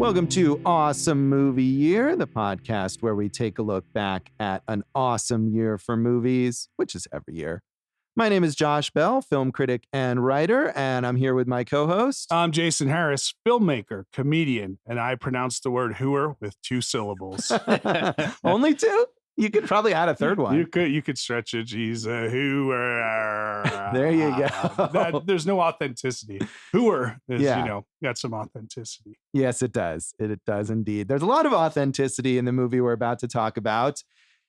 Welcome to Awesome Movie Year, the podcast where we take a look back at an awesome year for movies, which is every year. My name is Josh Bell, film critic and writer, and I'm here with my co-host. I'm Jason Harris, filmmaker, comedian, and I pronounce the word hooer with 2 syllables. Only 2? You could probably add a third one. You could stretch it. He's a hooer. There you go. There's no authenticity. Hooer is, got some authenticity. Yes, it does. It does indeed. There's a lot of authenticity in the movie we're about to talk about.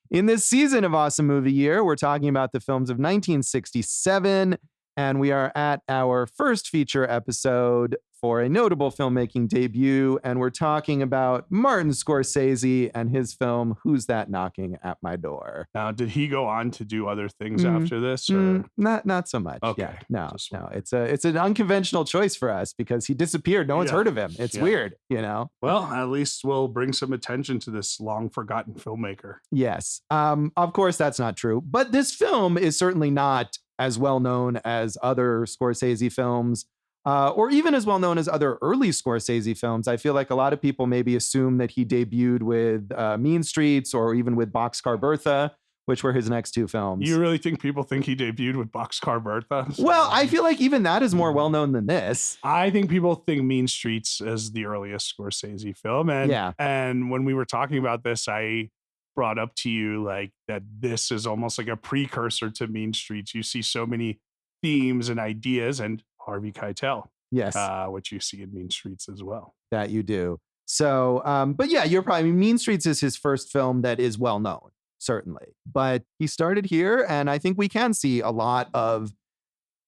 In this season of Awesome Movie Year, we're talking about the films of 1967, and we are at our first feature episode for a notable filmmaking debut, and we're talking about Martin Scorsese and his film, Who's That Knocking at My Door? Now, did he go on to do other things after this? Or? Not so much. Okay. Yeah, no. It's an unconventional choice for us because he disappeared. No one's heard of him. It's weird, Well, at least we'll bring some attention to this long-forgotten filmmaker. Yes. Of course, that's not true. But this film is certainly not as well known as other Scorsese films. Or even as well known as other early Scorsese films. I feel like a lot of people maybe assume that he debuted with Mean Streets or even with Boxcar Bertha, which were his next 2 films. You really think people think he debuted with Boxcar Bertha? Well, I feel like even that is more well known than this. I think people think Mean Streets as the earliest Scorsese film. And when we were talking about this, I brought up to you like that this is almost like a precursor to Mean Streets. You see so many themes and ideas, and Harvey Keitel, yes, which you see in Mean Streets as well. That you do. So, but yeah, you're probably, Mean Streets is his first film that is well known, certainly. But he started here, and I think we can see a lot of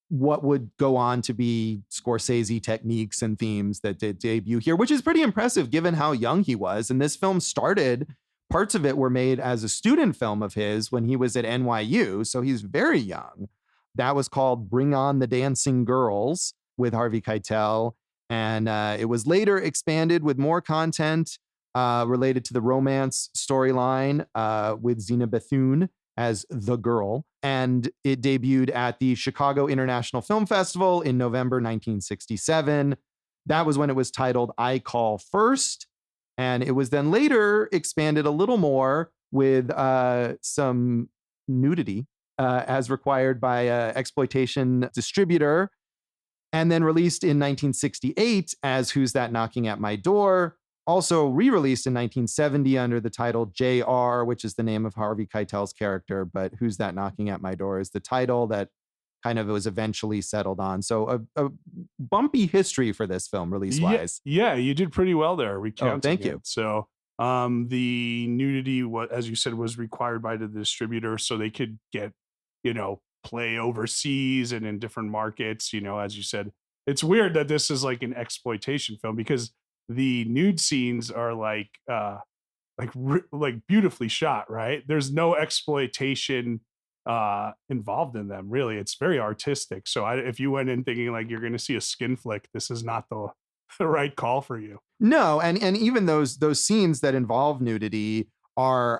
what would go on to be Scorsese techniques and themes that did debut here, which is pretty impressive given how young he was. And this film started, parts of it were made as a student film of his when he was at NYU, so he's very young. That was called Bring On the Dancing Girls with Harvey Keitel. And it was later expanded with more content related to the romance storyline with Zina Bethune as the girl. And it debuted at the Chicago International Film Festival in November 1967. That was when it was titled I Call First. And it was then later expanded a little more with some nudity. As required by an exploitation distributor, and then released in 1968 as Who's That Knocking at My Door, also re-released in 1970 under the title J.R., which is the name of Harvey Keitel's character, but Who's That Knocking at My Door is the title that kind of was eventually settled on. So a bumpy history for this film, release-wise. Yeah, you did pretty well there. Thank you. So the nudity, as you said, was required by the distributor so they could get play overseas and in different markets. As you said, it's weird that this is like an exploitation film because the nude scenes are like beautifully shot, right? There's no exploitation involved in them, really. It's very artistic. So if you went in thinking like you're going to see a skin flick, this is not the right call for you. No, and even those scenes that involve nudity are,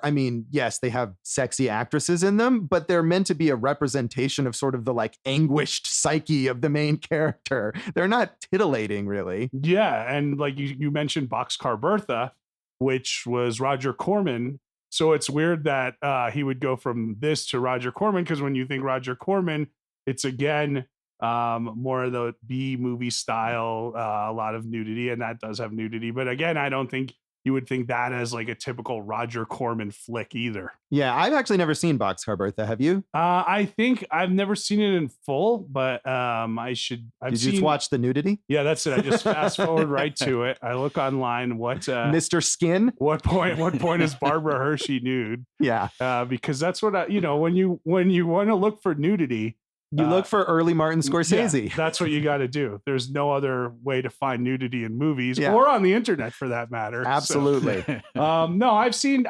yes, they have sexy actresses in them, but they're meant to be a representation of sort of the like anguished psyche of the main character. They're not titillating, really. Yeah, and like you mentioned Boxcar Bertha, which was Roger Corman. So it's weird that he would go from this to Roger Corman, because when you think Roger Corman, it's again more of the B movie style, a lot of nudity, and that does have nudity. But again, I don't think you would think that as like a typical Roger Corman flick either. Yeah, I've actually never seen Boxcar Bertha. Have you? I think I've never seen it in full, but I should. Did you just watch the nudity? Yeah, that's it. I just fast forward right to it. I look online. What Mr. Skin? What point is Barbara Hershey nude? Yeah, because that's what when you want to look for nudity. You look for early Martin Scorsese. Yeah, that's what you got to do. There's no other way to find nudity in movies or on the internet for that matter. Absolutely. So, no, I've seen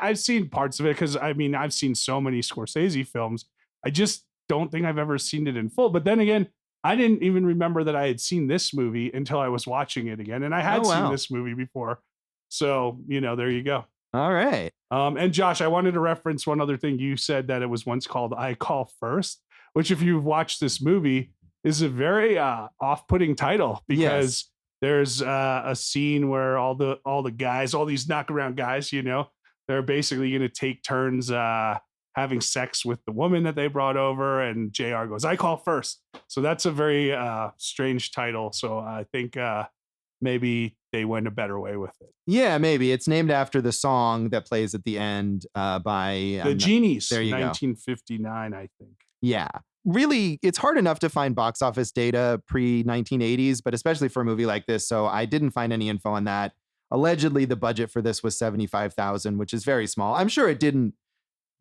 parts of it because I've seen so many Scorsese films. I just don't think I've ever seen it in full. But then again, I didn't even remember that I had seen this movie until I was watching it again. And I had seen this movie before. So, there you go. All right. And Josh, I wanted to reference one other thing. You said that it was once called I Call First, which if you've watched this movie is a very off-putting title because There's a scene where all the guys, all these knockaround guys, they're basically going to take turns having sex with the woman that they brought over, and JR goes, "I call first." So that's a very strange title. So I think maybe they went a better way with it. Yeah, maybe. It's named after the song that plays at the end by The Genies, there you 1959, I think. Yeah. Really, it's hard enough to find box office data pre-1980s, but especially for a movie like this. So I didn't find any info on that. Allegedly, the budget for this was $75,000, which is very small. I'm sure it didn't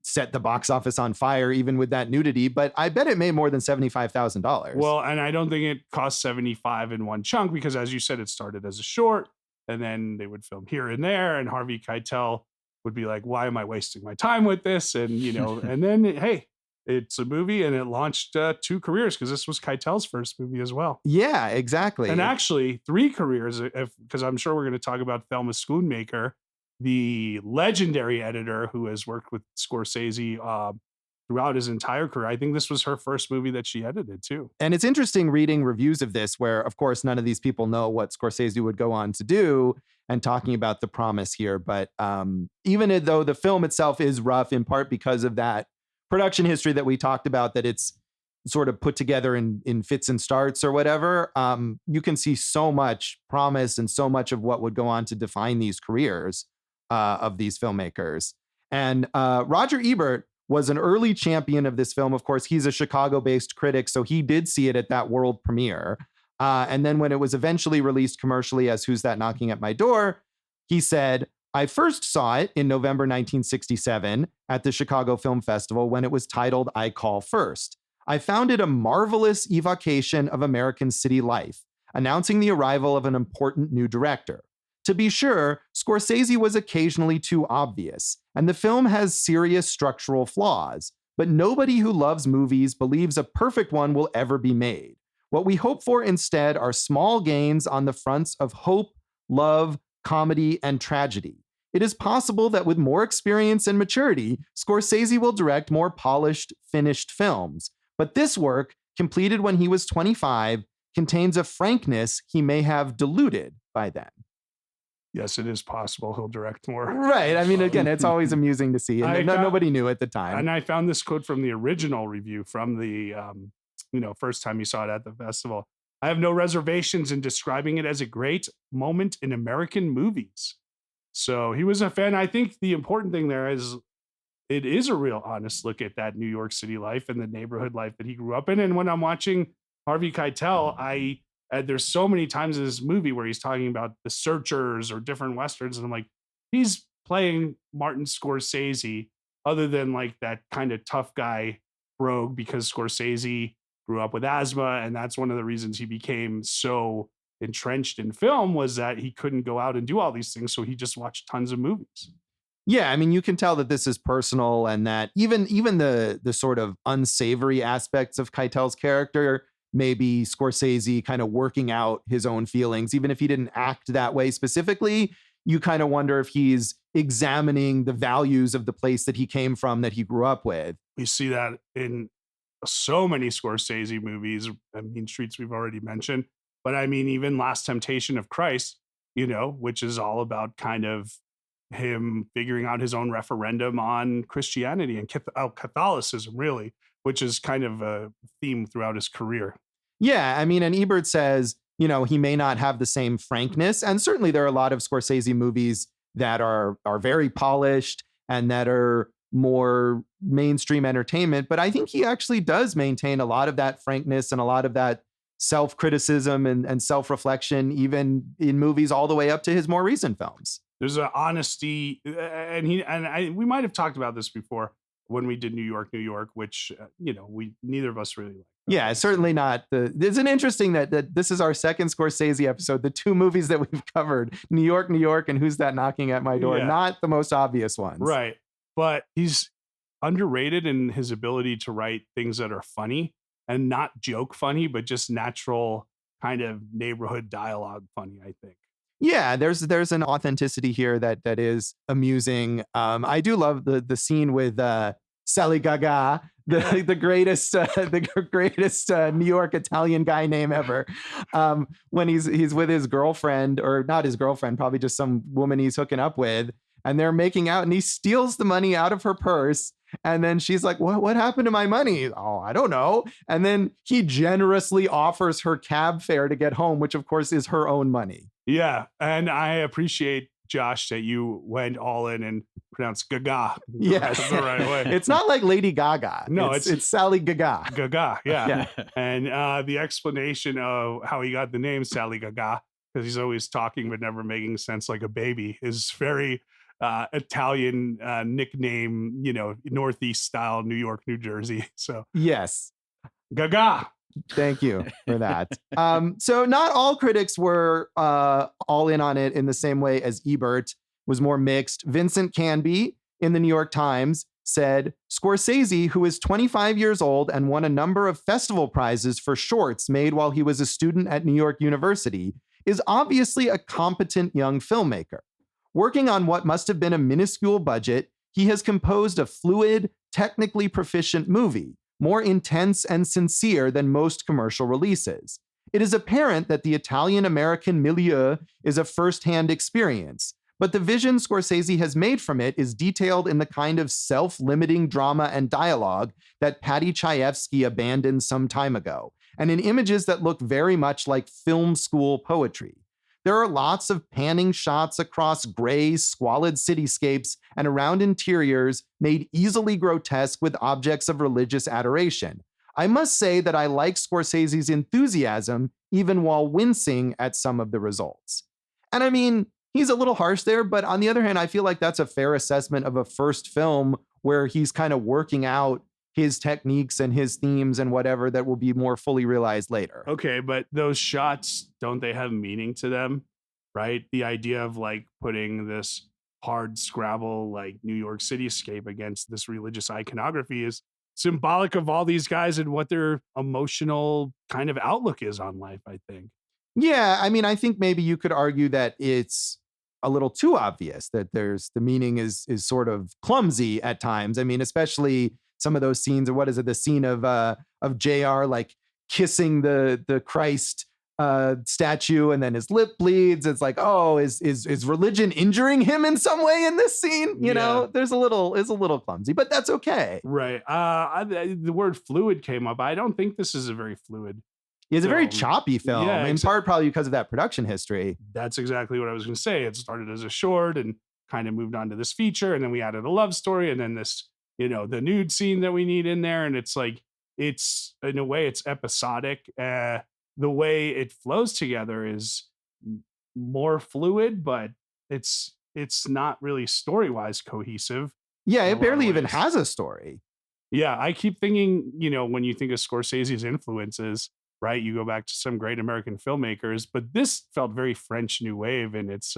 set the box office on fire, even with that nudity, but I bet it made more than $75,000. Well, and I don't think it cost 75 in one chunk because, as you said, it started as a short, and then they would film here and there, and Harvey Keitel would be like, "Why am I wasting my time with this?" And and then hey, it's a movie, and it launched 2 careers because this was Keitel's first movie as well. Yeah, exactly. And actually 3 careers, because I'm sure we're going to talk about Thelma Schoonmaker, the legendary editor who has worked with Scorsese throughout his entire career. I think this was her first movie that she edited too. And it's interesting reading reviews of this where, of course, none of these people know what Scorsese would go on to do and talking about the promise here. But even though the film itself is rough, in part because of that production history that we talked about, that it's sort of put together in fits and starts or whatever, you can see so much promise and so much of what would go on to define these careers of these filmmakers. And Roger Ebert was an early champion of this film. Of course, he's a Chicago-based critic, so he did see it at that world premiere. And then when it was eventually released commercially as Who's That Knocking at My Door, he said, "I first saw it in November 1967 at the Chicago Film Festival when it was titled I Call First. I found it a marvelous evocation of American city life, announcing the arrival of an important new director. To be sure, Scorsese was occasionally too obvious, and the film has serious structural flaws, but nobody who loves movies believes a perfect one will ever be made. What we hope for instead are small gains on the fronts of hope, love, comedy, and tragedy. It is possible that with more experience and maturity, Scorsese will direct more polished, finished films. But this work, completed when he was 25, contains a frankness he may have diluted by then." Yes, it is possible he'll direct more. Right. I mean, again, it's always amusing to see. And nobody knew at the time. And I found this quote from the original review from the, first time you saw it at the festival. "I have no reservations in describing it as a great moment in American movies." So he was a fan. I think the important thing there is it is a real honest look at that New York City life and the neighborhood life that he grew up in. And when I'm watching Harvey Keitel, there's so many times in this movie where he's talking about The Searchers or different Westerns. And I'm like, he's playing Martin Scorsese other than like that kind of tough guy rogue, because Scorsese grew up with asthma. And that's one of the reasons he became so entrenched in film, was that he couldn't go out and do all these things. So he just watched tons of movies. Yeah, I mean, you can tell that this is personal, and that even the sort of unsavory aspects of Keitel's character, maybe Scorsese kind of working out his own feelings, even if he didn't act that way specifically. You kind of wonder if he's examining the values of the place that he came from, that he grew up with. We see that in so many Scorsese movies. I mean, Streets we've already mentioned, but I mean, even Last Temptation of Christ, which is all about kind of him figuring out his own referendum on Christianity and Catholicism, really, which is kind of a theme throughout his career. Yeah, I mean, and Ebert says, he may not have the same frankness. And certainly there are a lot of Scorsese movies that are very polished and that are more mainstream entertainment. But I think he actually does maintain a lot of that frankness and a lot of that self-criticism and self-reflection, even in movies all the way up to his more recent films. There's an honesty, and we might have talked about this before when we did New York, which we neither of us really like. Yeah, certainly not. It's an interesting that this is our second Scorsese episode. The 2 movies that we've covered, New York, and Who's That Knocking at My Door, not the most obvious ones. Right, but he's underrated in his ability to write things that are funny, and not joke funny, but just natural kind of neighborhood dialogue funny, I think. Yeah, there's an authenticity here that is amusing. I do love the scene with Sally Gaga, the greatest New York Italian guy name ever. When he's with his girlfriend, or not his girlfriend, probably just some woman he's hooking up with, and they're making out, and he steals the money out of her purse. And then she's like, what happened to my money? Oh, I don't know. And then he generously offers her cab fare to get home, which of course is her own money. Yeah. And I appreciate, Josh, that you went all in and pronounced Gaga. Yes. The right way. It's not like Lady Gaga. No, it's Sally Gaga. Gaga, yeah. Yeah. And the explanation of how he got the name Sally Gaga, because he's always talking but never making sense like a baby, is very Italian nickname, Northeast style, New York, New Jersey. So yes, Gaga. Thank you for that. So not all critics were all in on it in the same way as Ebert. Was more mixed. Vincent Canby in the New York Times said, Scorsese, who is 25 years old and won a number of festival prizes for shorts made while he was a student at New York University, is obviously a competent young filmmaker. Working on what must have been a minuscule budget, he has composed a fluid, technically proficient movie, more intense and sincere than most commercial releases. It is apparent that the Italian-American milieu is a first-hand experience, but the vision Scorsese has made from it is detailed in the kind of self-limiting drama and dialogue that Paddy Chayefsky abandoned some time ago, and in images that look very much like film school poetry. There are lots of panning shots across gray, squalid cityscapes and around interiors made easily grotesque with objects of religious adoration. I must say that I like Scorsese's enthusiasm even while wincing at some of the results. And I mean, he's a little harsh there, but on the other hand, I feel like that's a fair assessment of a first film where he's kind of working out his techniques and his themes and whatever that will be more fully realized later. Okay, but those shots, don't they have meaning to them, right? The idea of like putting this hard Scrabble, like New York cityscape against this religious iconography is symbolic of all these guys and what their emotional kind of outlook is on life, I think. Yeah, I mean, I think maybe you could argue that it's a little too obvious that the meaning is sort of clumsy at times. I mean, especially some of those scenes, or what is it? The scene of JR like kissing the Christ statue, and then his lip bleeds. It's like, oh, is religion injuring him in some way in this scene? You know, it's a little clumsy, but that's okay. Right. The word fluid came up. I don't think this is a very fluid. It's a very choppy film, in part probably because of that production history. That's exactly what I was going to say. It started as a short and kind of moved on to this feature, and then we added a love story, and then this, the nude scene that we need in there. And it's like, it's in a way, it's episodic. The way it flows together is more fluid, but it's not really story-wise cohesive. Yeah, it barely even has a story. Yeah, I keep thinking, when you think of Scorsese's influences, right, you go back to some great American filmmakers, but this felt very French New Wave in its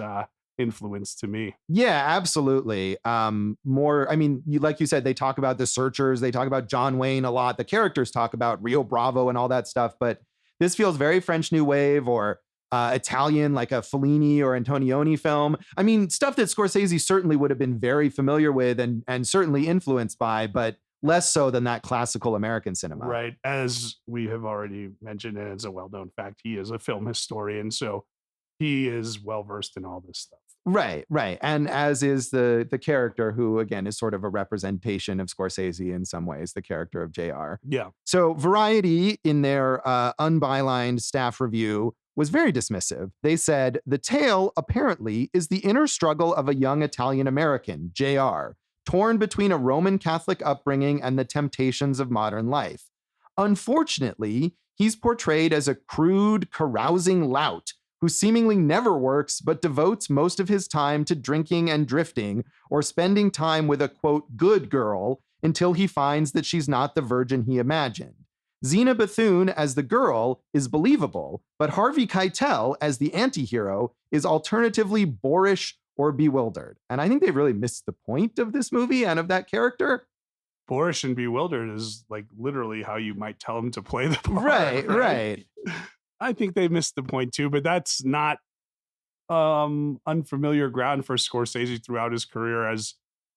influence to me. Yeah, absolutely. Like you said, they talk about The Searchers, they talk about John Wayne a lot. The characters talk about Rio Bravo and all that stuff, but this feels very French New Wave or Italian, like a Fellini or Antonioni film. I mean, stuff that Scorsese certainly would have been very familiar with and certainly influenced by, but less so than that classical American cinema. Right. As we have already mentioned, and it's a well-known fact, he is a film historian, so he is well-versed in all this stuff. Right. And as is the character who, again, is sort of a representation of Scorsese in some ways, the character of JR. Yeah. So Variety, in their unbylined staff review, was very dismissive. They said, the tale, apparently, is the inner struggle of a young Italian-American, JR, torn between a Roman Catholic upbringing and the temptations of modern life. Unfortunately, he's portrayed as a crude, carousing lout who seemingly never works but devotes most of his time to drinking and drifting or spending time with a, quote, good girl until he finds that she's not the virgin he imagined. Zina Bethune as the girl is believable, but Harvey Keitel as the anti-hero is alternatively boorish or bewildered. And I think they really missed the point of this movie and of that character. Boorish and bewildered is like literally how you might tell him to play the part. Right. I think they missed the point too, but that's not unfamiliar ground for Scorsese throughout his career, as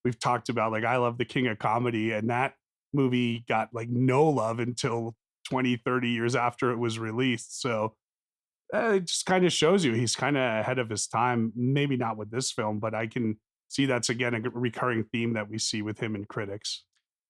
we've talked about, like, I love The King of Comedy, and that movie got like no love until 20, 30 years after it was released. So it just kind of shows you he's kind of ahead of his time. Maybe not with this film, but I can see that's again a recurring theme that we see with him and critics.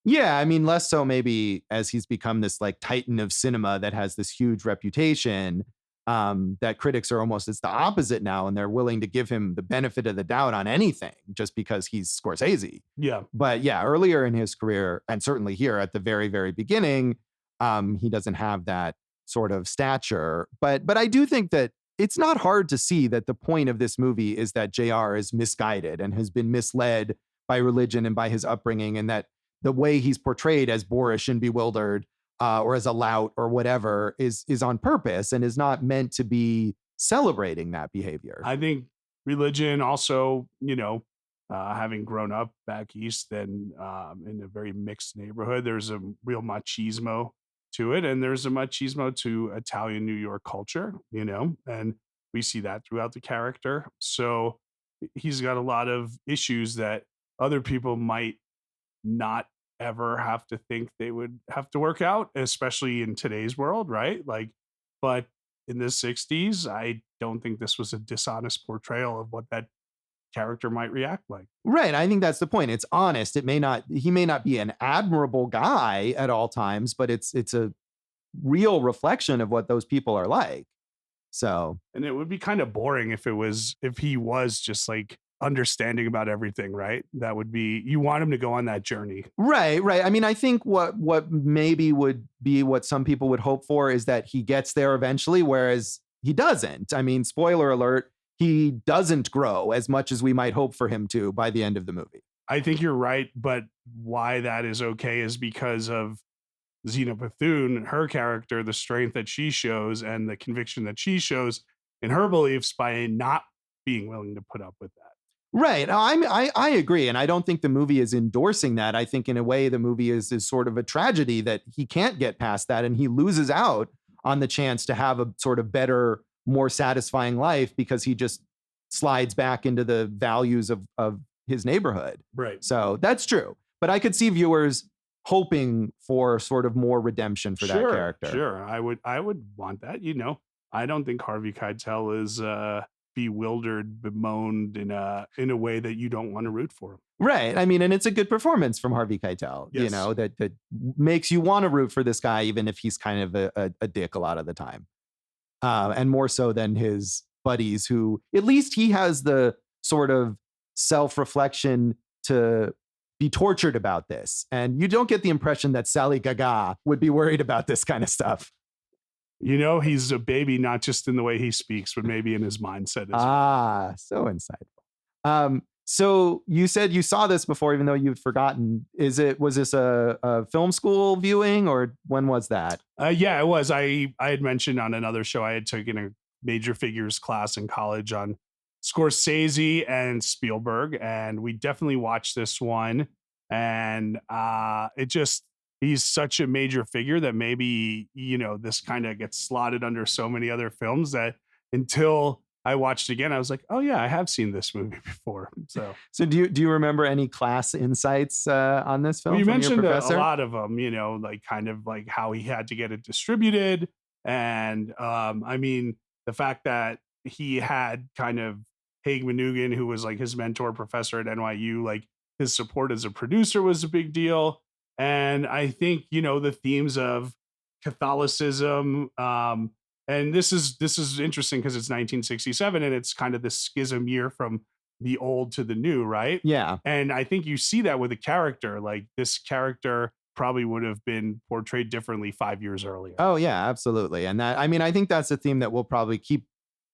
Yeah, I mean, less so maybe as he's become this like titan of cinema that has this huge reputation. That critics are almost it's the opposite now, and they're willing to give him the benefit of the doubt on anything just because he's Scorsese. Yeah. But yeah, earlier in his career, and certainly here at the very, very beginning, he doesn't have that sort of stature. But I do think that it's not hard to see that the point of this movie is that JR is misguided and has been misled by religion and by his upbringing, and that the way he's portrayed as boorish and bewildered or as a lout or whatever is on purpose and is not meant to be celebrating that behavior. I think religion also, having grown up back east and in a very mixed neighborhood, there's a real machismo to it. And there's a machismo to Italian New York culture, and we see that throughout the character. So he's got a lot of issues that other people might not ever have to think they would have to work out, especially in today's world, right? Like, but in the 60s, I don't think this was a dishonest portrayal of what that character might react like. Right. I think that's the point. It's honest. He may not be an admirable guy at all times, but it's a real reflection of what those people are like. So, And it would be kind of boring if he was just like understanding about everything, right? That would be, you want him to go on that journey. right. I mean, I think what maybe would be what some people would hope for is that he gets there eventually, whereas he doesn't. I mean, spoiler alert, he doesn't grow as much as we might hope for him to by the end of the movie. I think you're right, but why that is okay is because of Zina Bethune, her character, the strength that she shows and the conviction that she shows in her beliefs by not being willing to put up with that. Right. I agree. And I don't think the movie is endorsing that. I think in a way the movie is sort of a tragedy that he can't get past that and he loses out on the chance to have a sort of better, more satisfying life because he just slides back into the values of his neighborhood. Right. So that's true. But I could see viewers hoping for sort of more redemption for that character. Sure. I would want that, I don't think Harvey Keitel is bewildered, bemoaned in a way that you don't want to root for him. Right. I mean, and it's a good performance from Harvey Keitel, Yes. that makes you want to root for this guy, even if he's kind of a dick a lot of the time. And more so than his buddies who, at least he has the sort of self-reflection to be tortured about this. And you don't get the impression that Sally Gaga would be worried about this kind of stuff. He's a baby, not just in the way he speaks, but maybe in his mindset as well. So insightful. So you said you saw this before, even though you've forgotten. Was this a film school viewing, or when was that? Yeah, it was. I had mentioned on another show I had taken a major figures class in college on Scorsese and Spielberg, and we definitely watched this one. And he's such a major figure that maybe, this kind of gets slotted under so many other films that until I watched again, I was like, oh yeah, I have seen this movie before. So do you remember any class insights on this film? Well, you from mentioned your a professor? lot of them, like kind of like how he had to get it distributed. And I mean, the fact that he had kind of Haig Manugan, who was like his mentor professor at NYU, like his support as a producer was a big deal. And I think, the themes of Catholicism, and this is interesting because it's 1967 and it's kind of this schism year from the old to the new, right? Yeah. And I think you see that with a character. Like this character probably would have been portrayed differently 5 years earlier. Oh yeah, absolutely. And I think that's a theme that we'll probably keep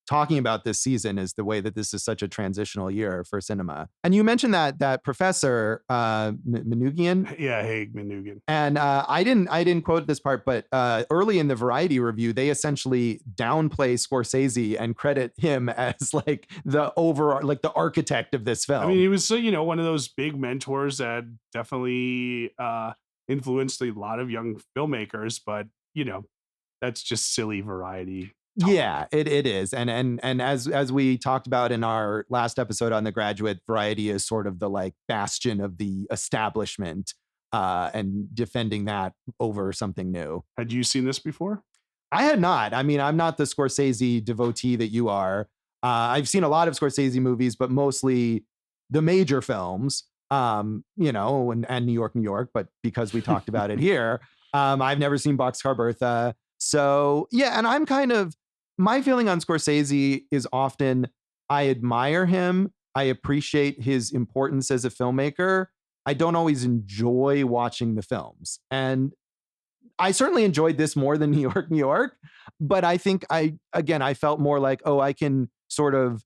talking about this season, is the way that this is such a transitional year for cinema. And you mentioned that professor Manugian. Yeah, Haig Manugan. And I didn't quote this part, but early in the Variety review, they essentially downplay Scorsese and credit him as like the architect of this film. I mean, he was one of those big mentors that definitely influenced a lot of young filmmakers, but that's just silly Variety. Yeah, it is. And as we talked about in our last episode on The Graduate, Variety is sort of the like bastion of the establishment and defending that over something new. Had you seen this before? I had not. I mean, I'm not the Scorsese devotee that you are. I've seen a lot of Scorsese movies, but mostly the major films, and New York, New York. But because we talked about it here, I've never seen Boxcar Bertha. So yeah, and I'm kind of, my feeling on Scorsese is often I admire him. I appreciate his importance as a filmmaker. I don't always enjoy watching the films. And I certainly enjoyed this more than New York, New York. But I think I felt more like, oh, I can sort of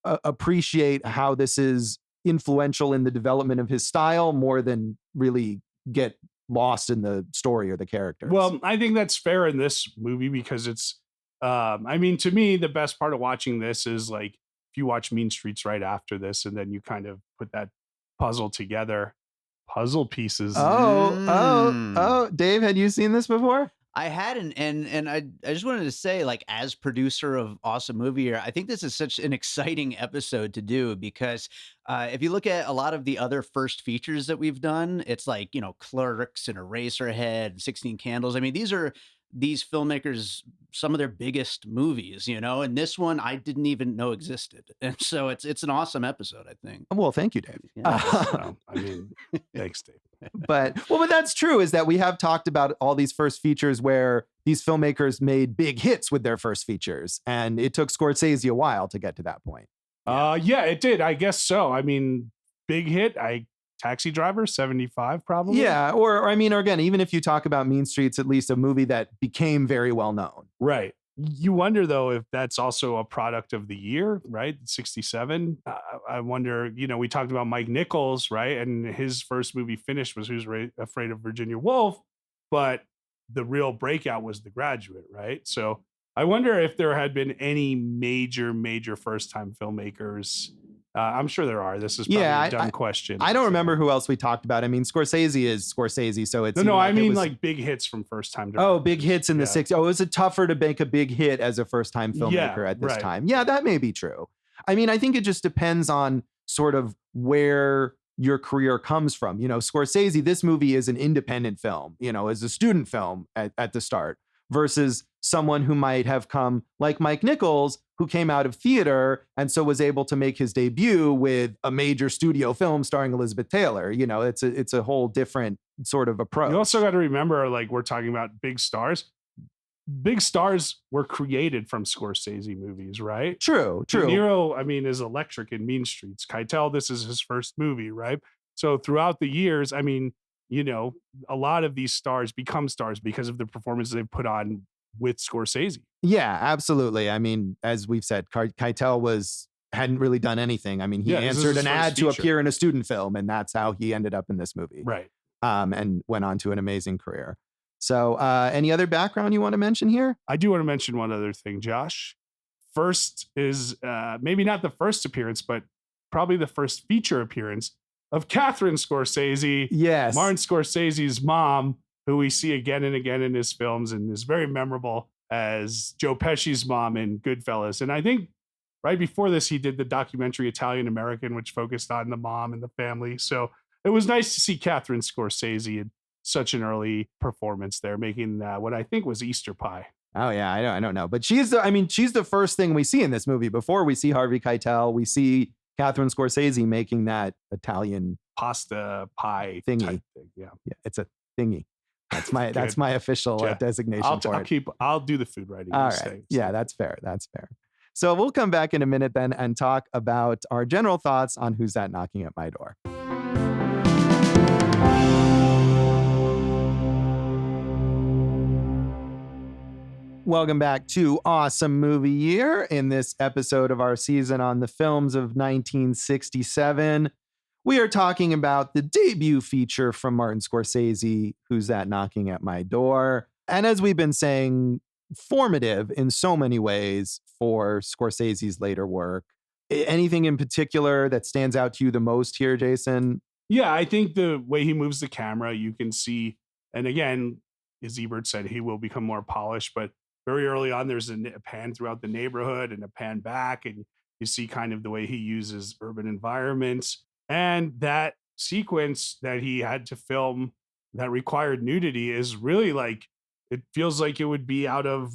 appreciate how this is influential in the development of his style more than really get lost in the story or the characters. Well, I think that's fair in this movie because it's, I mean, to me, the best part of watching this is like if you watch Mean Streets right after this and then you kind of put that puzzle together, puzzle pieces. Oh, Dave, had you seen this before? I hadn't, and I just wanted to say, like, as producer of Awesome Movie Year, I think this is such an exciting episode to do because if you look at a lot of the other first features that we've done, it's like, Clerks and Eraserhead, 16 Candles. I mean, these are these filmmakers, some of their biggest movies, and this one I didn't even know existed. And so it's an awesome episode, I think. Well, thank you, Dave. Yeah. I mean, thanks, Dave. But that's true, is that we have talked about all these first features where these filmmakers made big hits with their first features. And it took Scorsese a while to get to that point. Yeah, it did. I guess so. I mean, big hit. Taxi Driver, 75 probably. Yeah. Or again, even if you talk about Mean Streets, at least a movie that became very well known. Right. You wonder, though, if that's also a product of the year, right? 67. I wonder, we talked about Mike Nichols, right? And his first movie finished was Who's Afraid of Virginia Woolf, but the real breakout was The Graduate, right? So I wonder if there had been any major first-time filmmakers. I'm sure there are. This is probably a dumb question. I don't remember who else we talked about. I mean, Scorsese is Scorsese, so it's no. I mean, like big hits from first time. Oh, big hits in the 60s. Oh, is it tougher to make a big hit as a first time filmmaker at this time? Yeah, that may be true. I mean, I think it just depends on sort of where your career comes from. Scorsese, this movie is an independent film, as a student film at the start, versus someone who might have come like Mike Nichols, who came out of theater and so was able to make his debut with a major studio film starring Elizabeth Taylor. It's a whole different sort of approach. You also got to remember, like, we're talking about big stars. Big stars were created from Scorsese movies, right? True. De Niro, I mean, is electric in Mean Streets. Keitel, this is his first movie, right? So throughout the years, I mean, a lot of these stars become stars because of the performances they've put on with Scorsese. Yeah, absolutely. I mean, as we've said, Keitel hadn't really done anything. I mean, he answered an ad to appear in a student film, and that's how he ended up in this movie. Right. And went on to an amazing career. So any other background you want to mention here? I do want to mention one other thing, Josh. First is maybe not the first appearance, but probably the first feature appearance of Catherine Scorsese. Yes. Martin Scorsese's mom, who we see again and again in his films and is very memorable as Joe Pesci's mom in Goodfellas. And I think right before this, he did the documentary Italian American, which focused on the mom and the family. So it was nice to see Catherine Scorsese in such an early performance there, making what I think was Easter Pie. Oh yeah, I don't know, but she's the first thing we see in this movie. Before we see Harvey Keitel, we see Catherine Scorsese making that Italian pasta pie thingy. Type thing. Yeah, it's a thingy. That's my official designation for it. I'll do the food writing. All right. Yeah, that's fair. So we'll come back in a minute then and talk about our general thoughts on Who's That Knocking at My Door. Welcome back to Awesome Movie Year. In this episode of our season on the films of 1967, we are talking about the debut feature from Martin Scorsese, Who's That Knocking at My Door? And as we've been saying, formative in so many ways for Scorsese's later work. Anything in particular that stands out to you the most here, Jason? Yeah, I think the way he moves the camera, you can see, and again, as Ebert said, he will become more polished, but very early on, there's a pan throughout the neighborhood and a pan back, and you see kind of the way he uses urban environments. And that sequence that he had to film that required nudity is really like, it feels like it would be out of,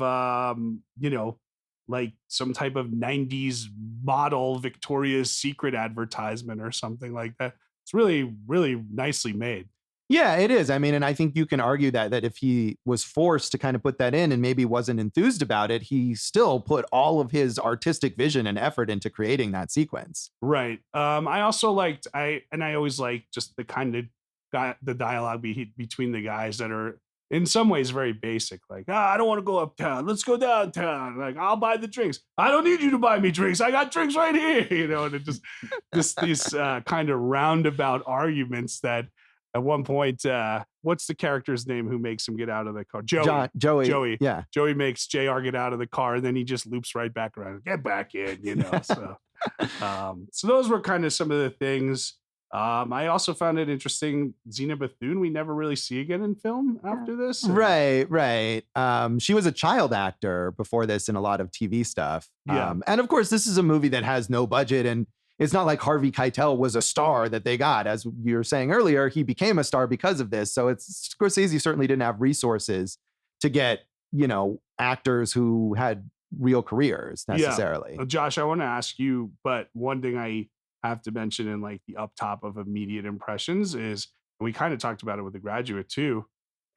like some type of 90s model Victoria's Secret advertisement or something like that. It's really, really nicely made. Yeah, it is. I mean, and I think you can argue that if he was forced to kind of put that in and maybe wasn't enthused about it, he still put all of his artistic vision and effort into creating that sequence. Right. I also liked, I always like just the kind of the dialogue between the guys that are in some ways very basic. Like, I don't want to go uptown. Let's go downtown. Like, I'll buy the drinks. I don't need you to buy me drinks. I got drinks right here. And it just these kind of roundabout arguments that at one point, what's the character's name who makes him get out of the car? Joey. Yeah. Joey makes JR get out of the car, and then he just loops right back around. Get back in, So, so those were kind of some of the things. I also found it interesting. Zina Bethune, we never really see again in film after this. Right. She was a child actor before this in a lot of TV stuff. Yeah. And of course, this is a movie that has no budget, and it's not like Harvey Keitel was a star that they got. As you were saying earlier, he became a star because of this. So Scorsese certainly didn't have resources to get, actors who had real careers necessarily. Yeah. Josh, I want to ask you, but one thing I have to mention in like the up top of immediate impressions is, and we kind of talked about it with The Graduate too,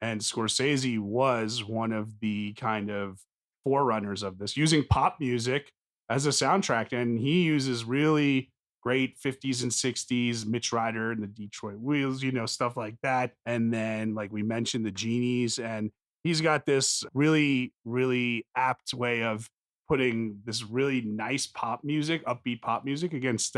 and Scorsese was one of the kind of forerunners of this, using pop music as a soundtrack. And he uses really great 50s and 60s, Mitch Ryder and the Detroit Wheels, stuff like that. And then, like we mentioned, the Genies. And he's got this really, really apt way of putting this really nice pop music, upbeat pop music against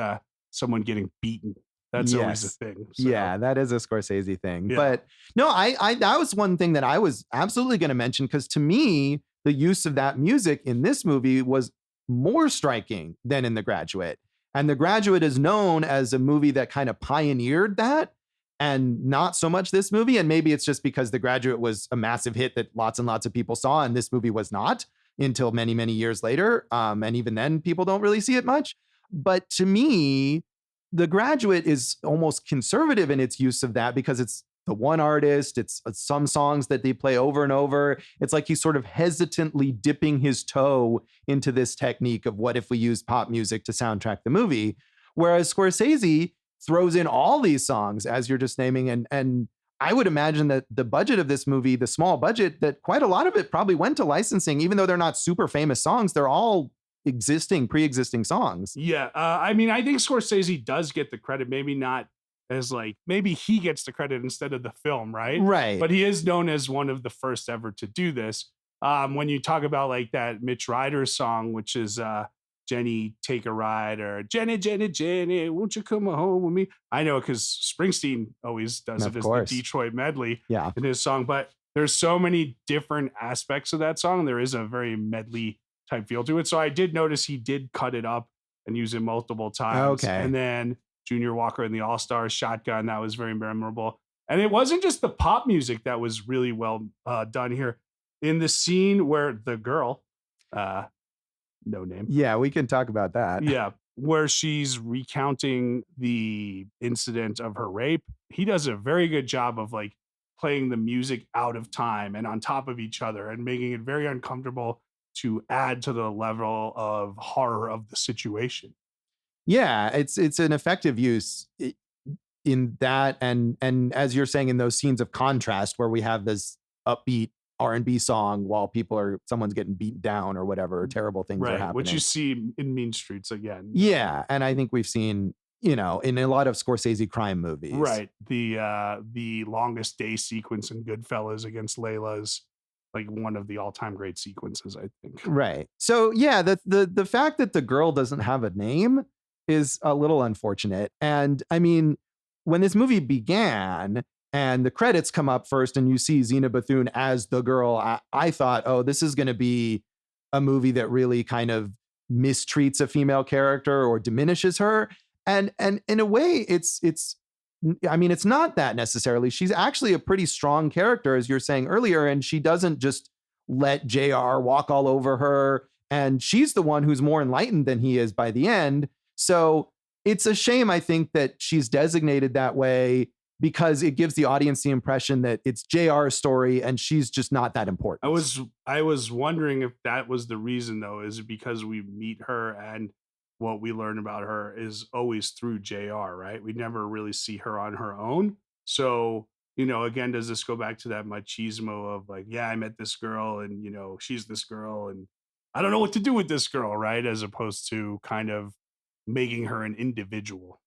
someone getting beaten. That's always a thing. So. Yeah, that is a Scorsese thing. Yeah. But no, I that was one thing that I was absolutely going to mention, because to me, the use of that music in this movie was more striking than in The Graduate. And The Graduate is known as a movie that kind of pioneered that, and not so much this movie. And maybe it's just because The Graduate was a massive hit that lots and lots of people saw, and this movie was not until many, many years later. And even then, people don't really see it much. But to me, The Graduate is almost conservative in its use of that, because it's the one artist, it's some songs that they play over and over. It's like he's sort of hesitantly dipping his toe into this technique of what if we use pop music to soundtrack the movie. Whereas Scorsese throws in all these songs, as you're just naming. And I would imagine that the budget of this movie, the small budget, that quite a lot of it probably went to licensing, even though they're not super famous songs. They're all pre-existing songs. Yeah. I mean, I think Scorsese does get the credit, maybe not as like, maybe he gets the credit instead of the film, right? Right. But he is known as one of the first ever to do this. When you talk about like that Mitch Ryder song, which is Jenny, Take a Ride, or Jenny, Jenny, Jenny, won't you come home with me? I know, because Springsteen always does it as the Detroit medley in his song. But there's so many different aspects of that song. There is a very medley type feel to it. So I did notice he did cut it up and use it multiple times. Okay. And then Junior Walker and the All-Stars, Shotgun, that was very memorable. And it wasn't just the pop music that was really well done here. In the scene where the girl, no name. Yeah, we can talk about that. Yeah, where she's recounting the incident of her rape, he does a very good job of like playing the music out of time and on top of each other and making it very uncomfortable to add to the level of horror of the situation. Yeah, it's an effective use in that, and as you're saying, in those scenes of contrast where we have this upbeat R&B song while someone's getting beat down or whatever, terrible things are happening. Which you see in Mean Streets again. Yeah, and I think we've seen, in a lot of Scorsese crime movies. Right. The Longest Day sequence in Goodfellas against Layla's like one of the all-time great sequences, I think. Right. So yeah, the fact that the girl doesn't have a name is a little unfortunate. And I mean, when this movie began and the credits come up first and you see Zina Bethune as the girl, I thought, oh, this is going to be a movie that really kind of mistreats a female character or diminishes her. And in a way, it's not that necessarily. She's actually a pretty strong character, as you're saying earlier, and she doesn't just let JR walk all over her. And she's the one who's more enlightened than he is by the end. So it's a shame, I think, that she's designated that way because it gives the audience the impression that it's JR's story and she's just not that important. I was wondering if that was the reason, though, is it because we meet her and what we learn about her is always through JR, right? We never really see her on her own. So, again, does this go back to that machismo of like, yeah, I met this girl and, she's this girl and I don't know what to do with this girl, right? As opposed to kind of making her an individual.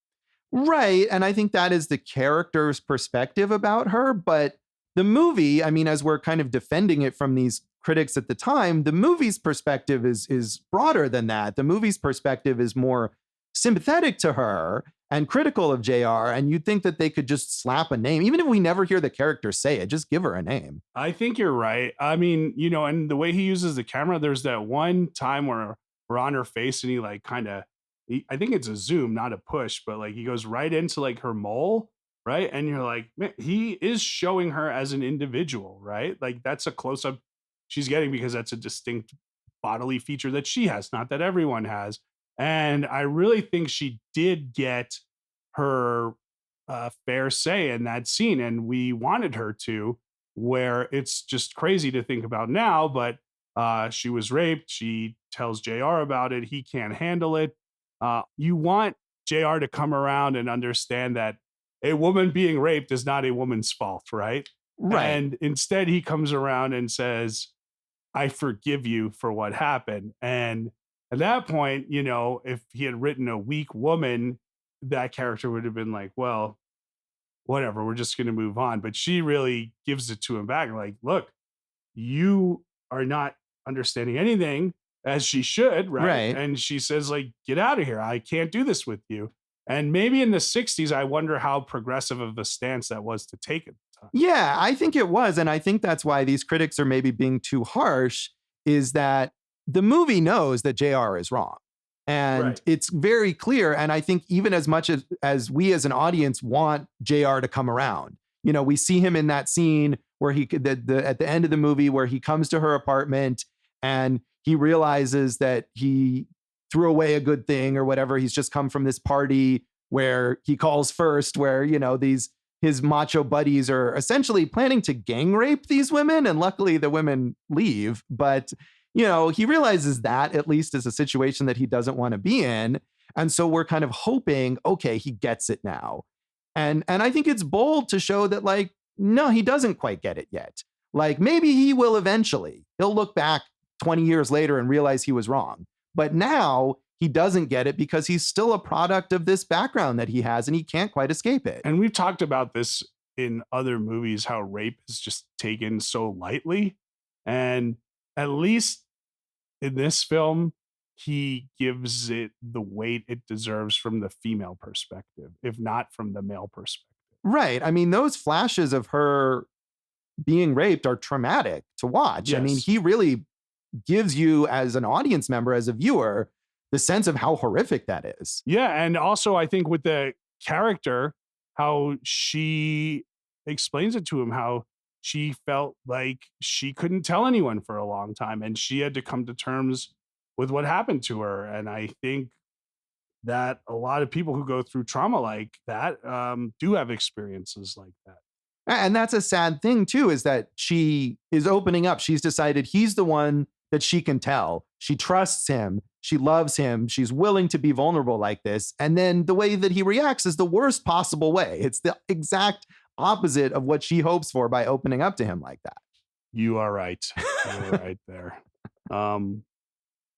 Right. And I think that is the character's perspective about her. But the movie, I mean, as we're kind of defending it from these critics at the time, the movie's perspective is broader than that. The movie's perspective is more sympathetic to her and critical of JR. And you'd think that they could just slap a name, even if we never hear the character say it, just give her a name. I think you're right. I mean, and the way he uses the camera, there's that one time where we're on her face and he like kind of, I think it's a zoom, not a push, but like he goes right into like her mole, right? And you're like, man, he is showing her as an individual, right? Like that's a close up she's getting because that's a distinct bodily feature that she has, not that everyone has. And I really think she did get her fair say in that scene, and we wanted her to, where it's just crazy to think about now, but she was raped. She tells JR about it. He can't handle it. You want JR to come around and understand that a woman being raped is not a woman's fault, right? Right. And instead he comes around and says, I forgive you for what happened. And at that point, if he had written a weak woman, that character would have been like, well, whatever, we're just going to move on. But she really gives it to him back. Like, look, you are not understanding anything, as she should, right? And she says, like, get out of here. I can't do this with you. And maybe in the 60s, I wonder how progressive of a stance that was to take at the time. Yeah, I think it was. And I think that's why these critics are maybe being too harsh, is that the movie knows that JR is wrong. And it's very clear. And I think even as much as we as an audience want JR to come around, we see him in that scene where he at the end of the movie where he comes to her apartment and he realizes that he threw away a good thing or whatever. He's just come from this party where he calls first, where, his macho buddies are essentially planning to gang rape these women. And luckily the women leave. But, he realizes that at least is a situation that he doesn't want to be in. And so we're kind of hoping, okay, he gets it now. And I think it's bold to show that, like, no, he doesn't quite get it yet. Like, maybe he will eventually. He'll look back 20 years later and realize he was wrong. But now he doesn't get it because he's still a product of this background that he has and he can't quite escape it. And we've talked about this in other movies, how rape is just taken so lightly. And at least in this film, he gives it the weight it deserves from the female perspective, if not from the male perspective. Right. I mean, those flashes of her being raped are traumatic to watch. Yes. I mean, he really gives you as an audience member, as a viewer, the sense of how horrific that is. Yeah. And also I think with the character, how she explains it to him, how she felt like she couldn't tell anyone for a long time and she had to come to terms with what happened to her. And I think that a lot of people who go through trauma like that do have experiences like that. And that's a sad thing too, is that she is opening up. She's decided he's the one that she can tell. She trusts him. She loves him. She's willing to be vulnerable like this. And then the way that he reacts is the worst possible way. It's the exact opposite of what she hopes for by opening up to him like that. You are right. You're right there.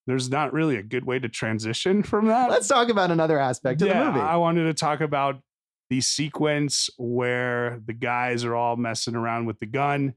There's not really a good way to transition from that. Let's talk about another aspect of the movie. I wanted to talk about the sequence where the guys are all messing around with the gun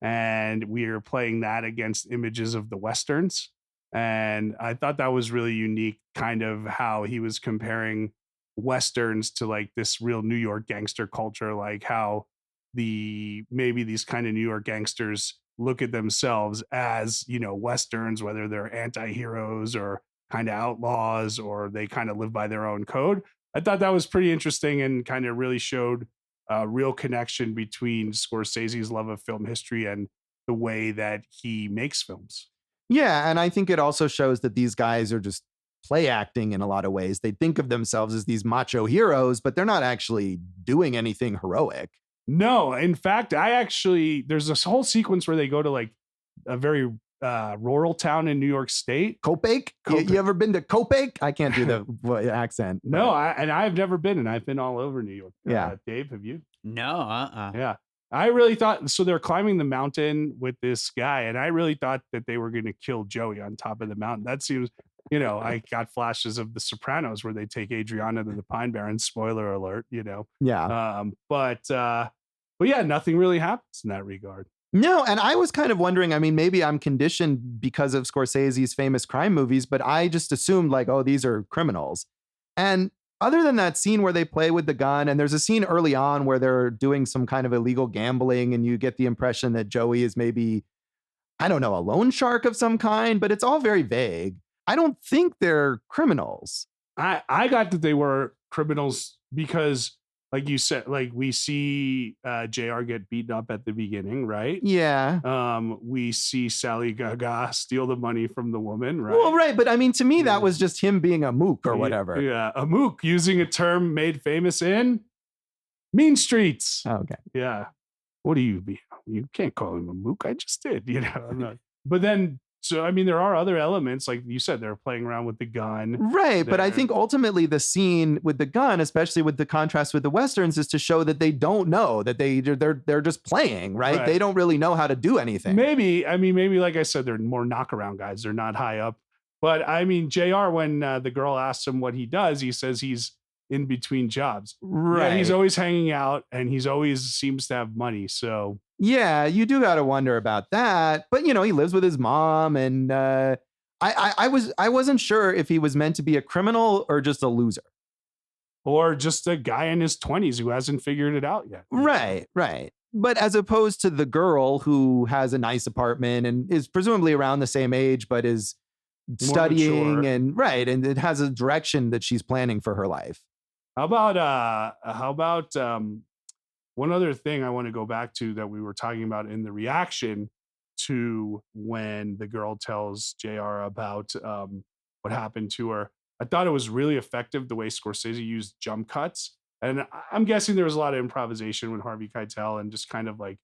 and we are playing that against images of the Westerns. And I thought that was really unique, kind of how he was comparing Westerns to like this real New York gangster culture, like how maybe these kind of New York gangsters look at themselves as, Westerns, whether they're anti-heroes or kind of outlaws, or they kind of live by their own code. I thought that was pretty interesting and kind of really showed a real connection between Scorsese's love of film history and the way that he makes films. Yeah, and I think it also shows that these guys are just play acting in a lot of ways. They think of themselves as these macho heroes, but they're not actually doing anything heroic. No, in fact, there's this whole sequence where they go to like a very rural town in New York State. Copac? You ever been to Copac? I can't do the accent. No, I've never been, and I've been all over New York. Yeah. Dave, have you? No, Yeah. I really thought, so they're climbing the mountain with this guy, and I really thought that they were going to kill Joey on top of the mountain. That seems, I got flashes of The Sopranos where they take Adriana to the Pine Barrens, spoiler alert, Yeah. But yeah, nothing really happens in that regard. No, and I was kind of wondering, I mean, maybe I'm conditioned because of Scorsese's famous crime movies, but I just assumed like, oh, these are criminals. And other than that scene where they play with the gun, and there's a scene early on where they're doing some kind of illegal gambling, and you get the impression that Joey is maybe, I don't know, a loan shark of some kind, but it's all very vague. I don't think they're criminals. I got that they were criminals because, like you said, like we see JR get beaten up at the beginning, right? Yeah. We see Sally Gaga steal the money from the woman, right? Well, right. But I mean, to me, that was just him being a mook or whatever. Yeah. A mook, using a term made famous in Mean Streets. Oh, okay. Yeah. What do you be? You can't call him a mook. I just did, I'm not. But then, so, I mean, there are other elements, like you said, they're playing around with the gun. Right. But I think ultimately the scene with the gun, especially with the contrast with the Westerns, is to show that they don't know, that they're just playing, right? They don't really know how to do anything. Maybe, like I said, they're more knockaround guys. They're not high up. But I mean, JR, when the girl asks him what he does, he says he's in between jobs. Right. Yeah, he's always hanging out and he's always seems to have money. So yeah, you do got to wonder about that. But he lives with his mom, and I wasn't sure if he was meant to be a criminal or just a loser. Or just a guy in his 20s who hasn't figured it out yet. Right. But as opposed to the girl who has a nice apartment and is presumably around the same age, but is More studying mature. and it has a direction that she's planning for her life. How about one other thing I want to go back to that we were talking about in the reaction to when the girl tells JR about what happened to her. I thought it was really effective the way Scorsese used jump cuts. And I'm guessing there was a lot of improvisation with Harvey Keitel and just kind of like,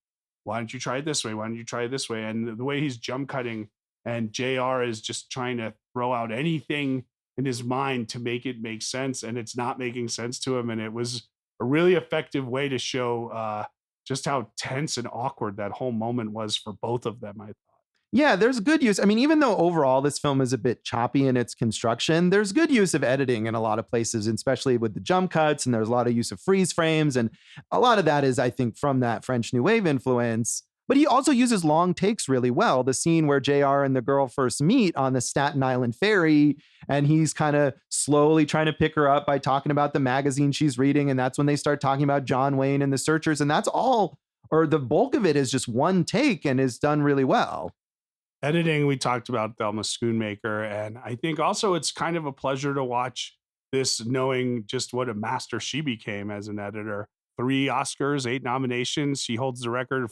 why don't you try it this way? Why don't you try it this way? And the way he's jump cutting and JR is just trying to throw out anything in his mind to make it make sense. And it's not making sense to him. And it was a really effective way to show just how tense and awkward that whole moment was for both of them, I thought. Yeah, there's good use. I mean, even though overall this film is a bit choppy in its construction, there's good use of editing in a lot of places, especially with the jump cuts, and there's a lot of use of freeze frames. And a lot of that is, I think, from that French New Wave influence. But he also uses long takes really well. The scene where JR and the girl first meet on the Staten Island ferry, and he's kind of slowly trying to pick her up by talking about the magazine she's reading. And that's when they start talking about John Wayne and the Searchers. And that's all, or the bulk of it is just one take and is done really well. Editing, we talked about Thelma Schoonmaker, and I think also it's kind of a pleasure to watch this, knowing just what a master she became as an editor. 3 Oscars, 8 nominations. She holds the record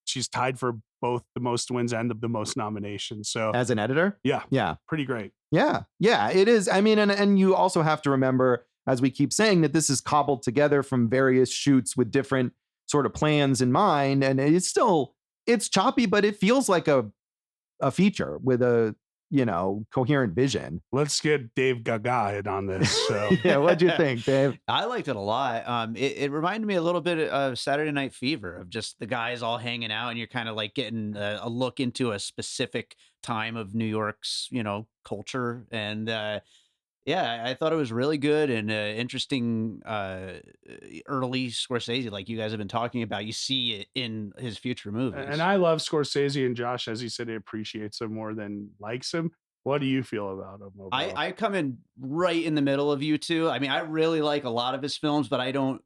she's tied for both the most wins and the most nominations. So as an editor? Yeah. Pretty great. Yeah, it is. I mean, and you also have to remember, as we keep saying, that this is cobbled together from various shoots with different sort of plans in mind. And it's choppy, but it feels like a feature with a, coherent vision. Let's get Dave Gaga in on this. So yeah, what'd you think, Dave? I liked it a lot. It reminded me a little bit of Saturday Night Fever, of just the guys all hanging out, and you're kind of like getting a look into a specific time of New York's, culture. And yeah, I thought it was really good and interesting. Early Scorsese, like you guys have been talking about, you see it in his future movies. And I love Scorsese, and Josh, as he said, he appreciates him more than likes him. What do you feel about him overall? I come in right in the middle of you two. I mean, I really like a lot of his films, but I don't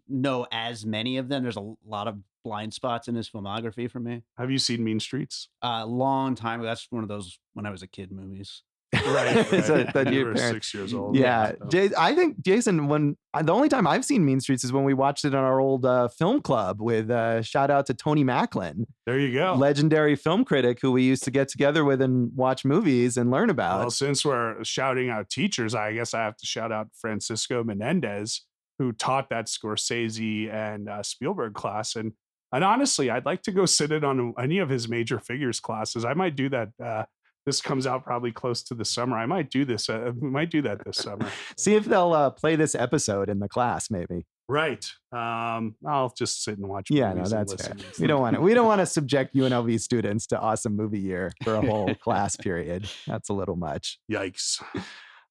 know as many of them. There's a lot of blind spots in his filmography for me. Have you seen Mean Streets? Long time ago. That's one of those when I was a kid movies. Right. So that You your were parents- 6 years old. Yeah, So. I think Jason. The only time I've seen Mean Streets is when we watched it on our old film club with shout out to Tony Macklin, There you go. legendary film critic who we used to get together with and watch movies and learn about. Well, since we're shouting out teachers, I guess I have to shout out Francisco Menendez, who taught that Scorsese and Spielberg class. And honestly, I'd like to go sit in on any of his major figures classes. I might do that. This comes out probably close to the summer. I might do this. We might do that this summer. See if they'll play this episode in the class, maybe. Right. I'll just sit and watch. Yeah, no, movies and that's fair. listen and We don't stuff. want to. We don't want to subject UNLV students to awesome movie year for a whole class period. That's a little much. Yikes.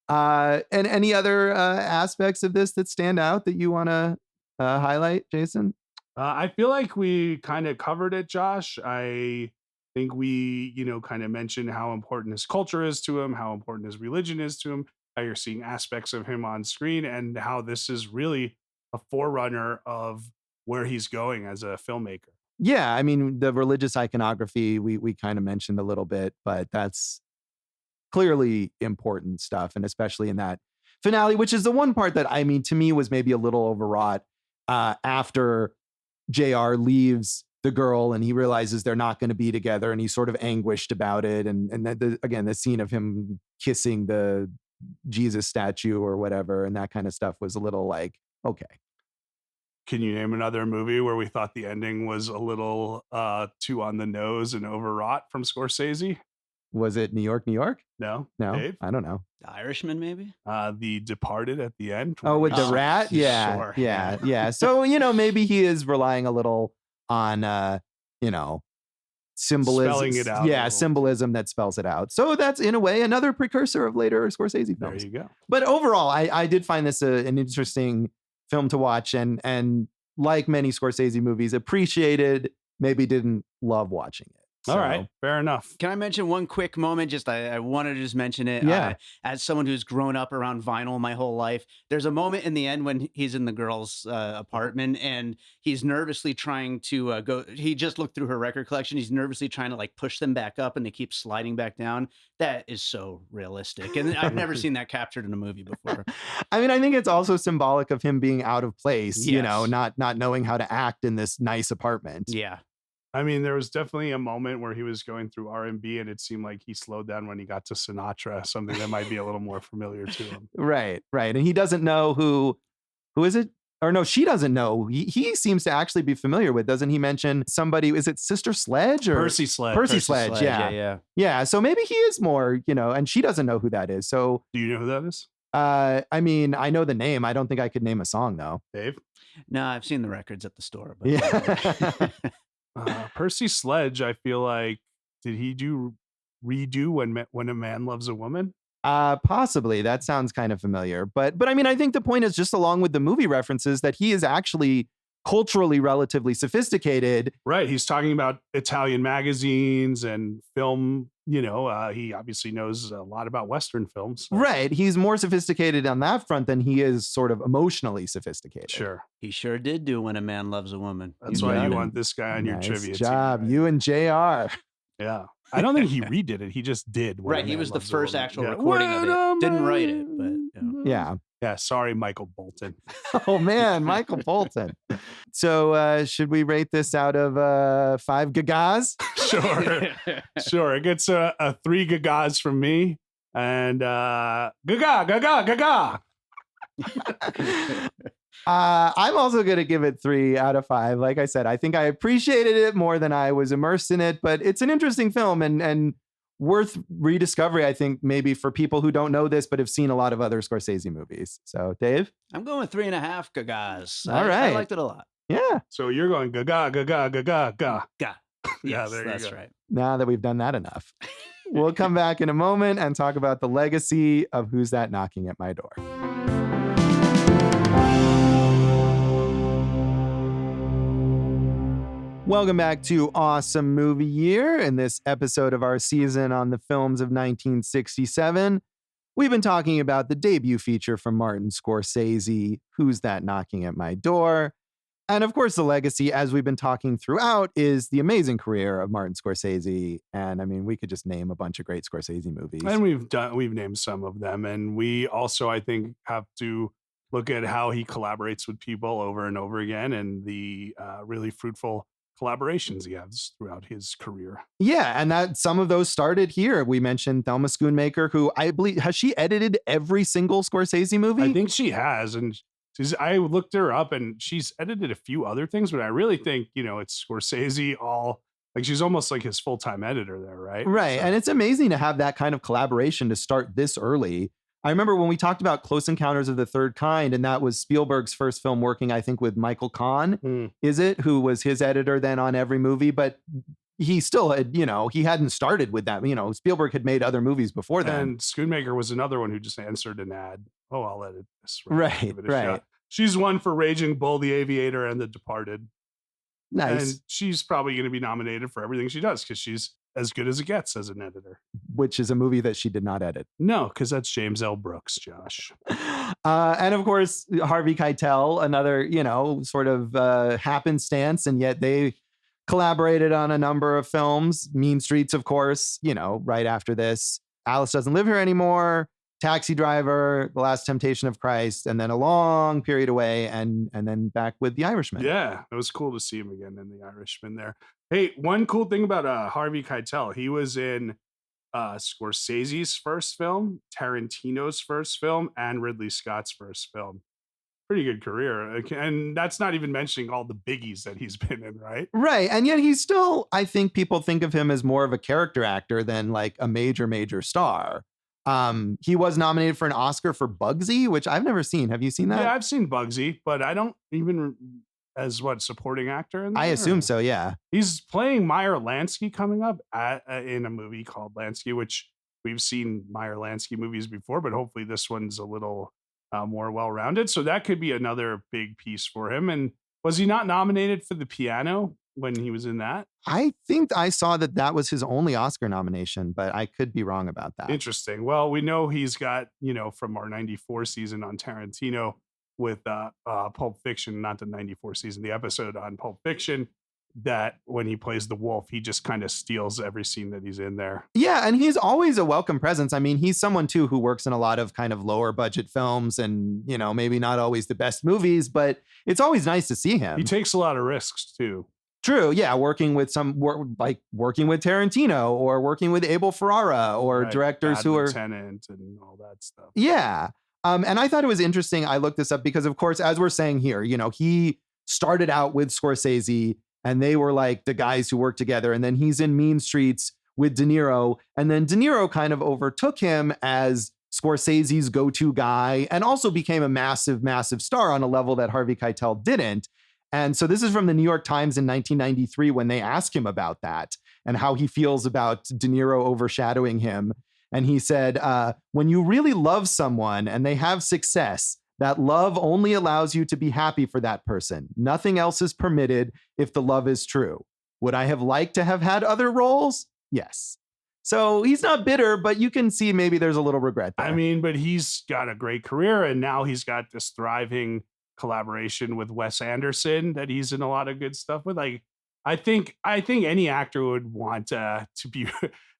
And any other aspects of this that stand out that you want to highlight, Jason? I feel like we kind of covered it, Josh. I think we, kind of mentioned how important his culture is to him, how important his religion is to him, how you're seeing aspects of him on screen, and how this is really a forerunner of where he's going as a filmmaker. Yeah, I mean, the religious iconography we kind of mentioned a little bit, but that's clearly important stuff, and especially in that finale, which is the one part that, I mean, to me was maybe a little overwrought after JR leaves the girl and he realizes they're not going to be together and he's sort of anguished about it. And then again, the scene of him kissing the Jesus statue or whatever and that kind of stuff was a little like, okay. Can you name another movie where we thought the ending was a little too on the nose and overwrought from Scorsese? Was it New York, New York? No? No, Dave? I don't know. The Irishman, maybe? The Departed at the end. Oh, with the Oh, rat? Yeah, sure. yeah. So, maybe he is relying a little on, symbolism. Spelling it out a Yeah, little. symbolism that spells it out. So that's, in a way, another precursor of later Scorsese There films. you go. But overall, I did find this an interesting film to watch and like many Scorsese movies, appreciated, maybe didn't love watching it. All right. Fair enough. Can I mention one quick moment? Just I wanted to just mention it. Yeah. As someone who's grown up around vinyl my whole life, there's a moment in the end when he's in the girl's apartment and he's nervously trying to go. He just looked through her record collection. He's nervously trying to like push them back up and they keep sliding back down. That is so realistic. And I've never seen that captured in a movie before. I mean, I think it's also symbolic of him being out of place, Yes. not knowing how to act in this nice apartment. Yeah. I mean, there was definitely a moment where he was going through R&B and it seemed like he slowed down when he got to Sinatra, something that might be a little more familiar to him. Right. And he doesn't know who is it? Or no, she doesn't know. He seems to actually be familiar with. Doesn't he mention somebody? Is it Sister Sledge or Percy Sledge. Percy Sledge? Yeah. Yeah. So maybe he is more, and she doesn't know who that is. So Do you know who that is? I mean, I know the name. I don't think I could name a song though. Dave? No, I've seen the records at the store. But Yeah. Percy Sledge, I feel like, did he redo when a man loves a woman? Possibly. That sounds kind of familiar. But I mean, I think the point is just along with the movie references that he is actually culturally relatively sophisticated. Right. He's talking about Italian magazines and film. He obviously knows a lot about Western films. So. Right. He's more sophisticated on that front than he is sort of emotionally sophisticated. Sure. he sure did do When a Man Loves a Woman. That's You why got you it. want this guy on your Nice trivia job. team. You and JR. Yeah. I don't think he redid it. He just did. When a Right. He Man was the Loves a first Woman. actual Yeah. recording of When a it. Didn't write it, man- but Yeah. Yeah. Sorry, Michael Bolton. Oh man, Michael Bolton. So should we rate this out of 5 gagas? Sure. Sure. It gets a 3 gagas from me. And gaga. I'm also going to give it 3 out of 5. Like I said, I think I appreciated it more than I was immersed in it, but it's an interesting film and worth rediscovery, I think, maybe for people who don't know this, but have seen a lot of other Scorsese movies. So, Dave? I'm going 3.5 gagas. All I right. liked it a lot. Yeah. So you're going gaga. Ga. Yeah, Yes, there you that's go. right. Now that we've done that enough, we'll come back in a moment and talk about the legacy of Who's That Knocking at My Door. Welcome back to Awesome Movie Year. In this episode of our season on the films of 1967, we've been talking about the debut feature from Martin Scorsese, Who's That Knocking at My Door? And of course, the legacy, as we've been talking throughout, is the amazing career of Martin Scorsese. And I mean, we could just name a bunch of great Scorsese movies. And we've named some of them. And we also, I think, have to look at how he collaborates with people over and over again and the really fruitful collaborations he has throughout his career. Yeah, and that some of those started here. We mentioned Thelma Schoonmaker, who I believe, has she edited every single Scorsese movie? I think she has. And I looked her up and she's edited a few other things, but I really think, it's Scorsese like she's almost like his full-time editor there, right? Right. So. And it's amazing to have that kind of collaboration to start this early. I remember when we talked about Close Encounters of the Third Kind, and that was Spielberg's first film working, I think, with Michael Kahn, who was his editor then on every movie, but he still had, he hadn't started with that. Spielberg had made other movies before then. And Schoonmaker was another one who just answered an ad. Oh, I'll edit this. Right. Shot. She's one for Raging Bull, The Aviator, and The Departed. Nice. And she's probably going to be nominated for everything she does because she's as good as it gets as an editor. Which is a movie that she did not edit. No, because that's James L. Brooks, Josh. And of course, Harvey Keitel, another, sort of happenstance, and yet they collaborated on a number of films. Mean Streets, of course, right after this. Alice Doesn't Live Here Anymore, Taxi Driver, The Last Temptation of Christ, and then a long period away, and then back with The Irishman. Yeah, it was cool to see him again in The Irishman there. Hey, one cool thing about Harvey Keitel, he was in Scorsese's first film, Tarantino's first film, and Ridley Scott's first film. Pretty good career. And that's not even mentioning all the biggies that he's been in, right? Right. And yet he's still, I think people think of him as more of a character actor than like a major star. He was nominated for an Oscar for Bugsy, which I've never seen. Have you seen that? Yeah, I've seen Bugsy, but I don't even as supporting actor in there? I assume so, yeah. He's playing Meyer Lansky coming up in a movie called Lansky, which we've seen Meyer Lansky movies before, but hopefully this one's a little more well-rounded. So that could be another big piece for him. And was he not nominated for The Piano when he was in that? I think I saw that was his only Oscar nomination, but I could be wrong about that. Interesting. Well, we know he's got, from our 94 season on Tarantino with Pulp Fiction, not the 94 season, the episode on Pulp Fiction, that when he plays the wolf, he just kind of steals every scene that he's in there. Yeah, and he's always a welcome presence. I mean, he's someone too who works in a lot of kind of lower budget films and, maybe not always the best movies, but it's always nice to see him. He takes a lot of risks too. True. Yeah. Working with working with Tarantino or working with Abel Ferrara or directors Bad who are Lieutenant and all that stuff. Yeah. And I thought it was interesting. I looked this up because, of course, as we're saying here, he started out with Scorsese and they were like the guys who worked together. And then he's in Mean Streets with De Niro. And then De Niro kind of overtook him as Scorsese's go-to guy and also became a massive, massive star on a level that Harvey Keitel didn't. And so this is from the New York Times in 1993 when they asked him about that and how he feels about De Niro overshadowing him. And he said, when you really love someone and they have success, that love only allows you to be happy for that person. Nothing else is permitted if the love is true. Would I have liked to have had other roles? Yes. So he's not bitter, but you can see maybe there's a little regret there. I mean, but he's got a great career and now he's got this thriving collaboration with Wes Anderson that he's in a lot of good stuff with. Like, I think any actor would want to be,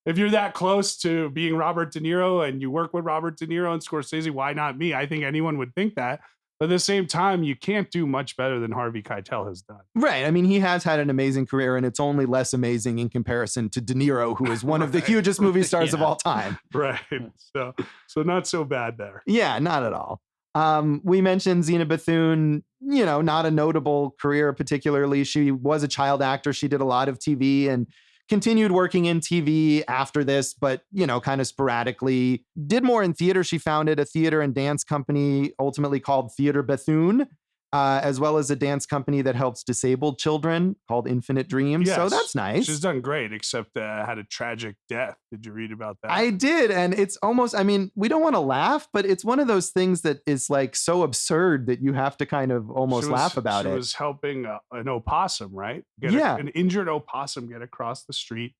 if you're that close to being Robert De Niro and you work with Robert De Niro and Scorsese, why not me? I think anyone would think that. But at the same time, you can't do much better than Harvey Keitel has done. Right. I mean, he has had an amazing career, and it's only less amazing in comparison to De Niro, who is one of the hugest movie stars of all time. Right. So not so bad there. Yeah, not at all. We mentioned Zina Bethune, not a notable career particularly. She was a child actor. She did a lot of TV and continued working in TV after this, but, kind of sporadically. Did more in theater. She founded a theater and dance company, ultimately called Theater Bethune, as well as a dance company that helps disabled children called Infinite Dreams. Yes, so that's nice. She's done great, except had a tragic death. Did you read about that? I did. And it's almost, we don't want to laugh, but it's one of those things that is like so absurd that you have to kind of almost laugh about it. She was helping an opossum, right? An injured opossum get across the street,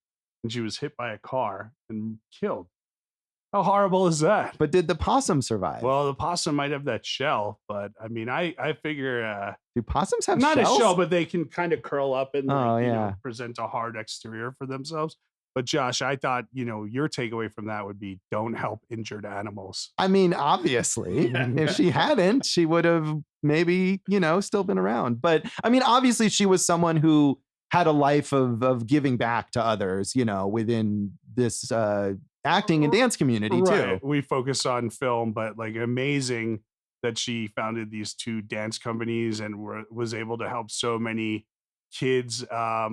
and she was hit by a car and killed. How horrible is that? But did the possum survive? Well, the possum might have that shell, but I mean, I figure do possums have not shells? a shell, but they can kind of curl up and present a hard exterior for themselves. But Josh, I thought, your takeaway from that would be don't help injured animals. I mean, obviously, if she hadn't, she would have maybe, still been around. But I mean, obviously, she was someone who had a life of giving back to others, within this acting and dance community too. We focus on film, but like amazing that she founded these 2 dance companies and was able to help so many kids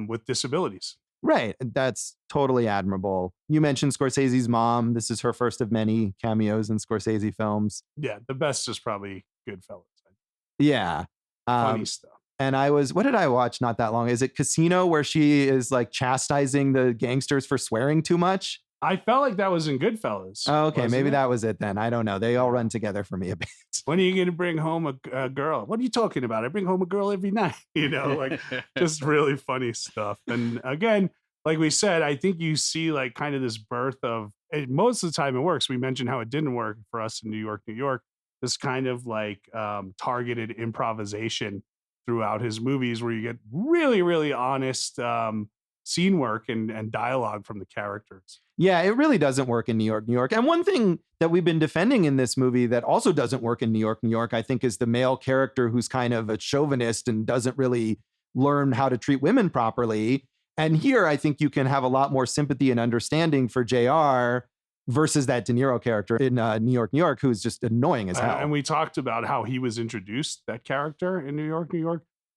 with disabilities. Right. That's totally admirable. You mentioned Scorsese's mom. This is her first of many cameos in Scorsese films. Yeah, the best is probably Goodfellas. Yeah. Funny stuff. And what did I watch not that long? Is it Casino, where she is like chastising the gangsters for swearing too much? I felt like that was in Goodfellas. Oh, okay, maybe that was it then. I don't know. They all run together for me a bit. When are you going to bring home a girl? What are you talking about? I bring home a girl every night. Like just really funny stuff. And again, like we said, I think you see like kind of this birth of, most of the time it works. We mentioned how it didn't work for us in New York. This kind of like targeted improvisation throughout his movies where you get really, really honest scene work and dialogue from the characters. Yeah, it really doesn't work in New York. And one thing that we've been defending in this movie that also doesn't work in New York, I think, is the male character who's kind of a chauvinist and doesn't really learn how to treat women properly. And here, I think you can have a lot more sympathy and understanding for JR versus that De Niro character in New York, who's just annoying as hell. And we talked about how he was introduced, that character in New York,